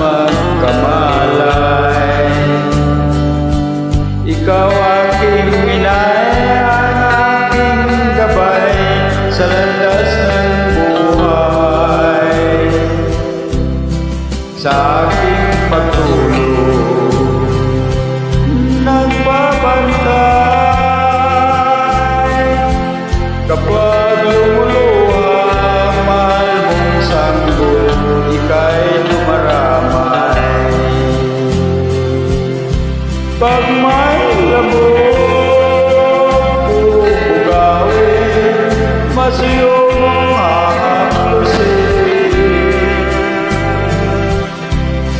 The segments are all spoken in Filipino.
magkamalay. Ikaw aking inay, ang aking gabay sa landas ng buhay. Sa aking pagtulog nagbabantay. Kapag lumuluha ang mahal mong sanggol, ika'y lumaramay. Pag may labog, bubugawin, masuyo mong hahaplusin.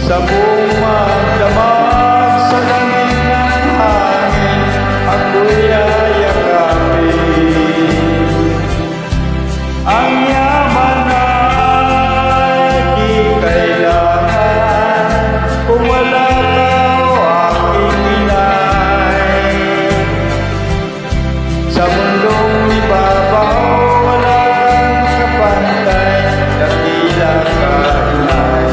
Sa buong magdamag sa lamig ng hangin, ako'y yayakapin. Ang yaman ay di kailangan kung wala ka o aking inay. Sa mundong ibabaw wala kang kapantay, dakila ka inay.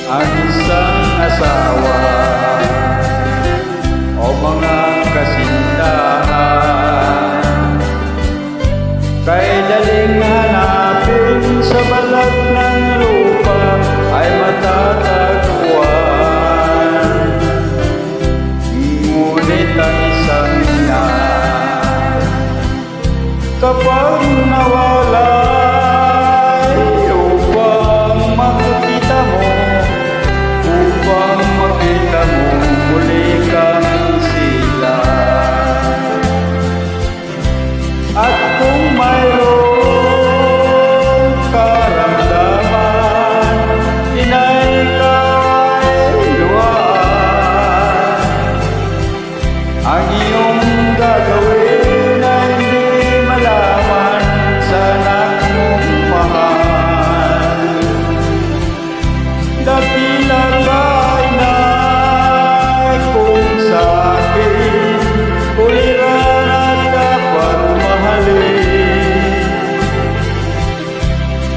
Ang isang asawa o mga kasintahan, kay daling hanapin sa balat ng lupa ay matatagpuan. Ngunit ang isang ina, kapag nawala upang makita mo, upang makita mo muli kang sila. At kung mayroong karamdaman, inay ka'y luwaan. Ang iyong gagawin ay hindi malaman sa anak mong mahal. Dakila ka inay kung sa akin, kuliran at dapat mahalin.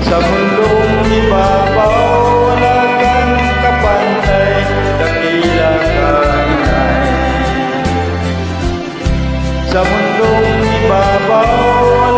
Sa mundong ibabaw wala kang kapantay, dakila ka inay. Sa mundong ibabaw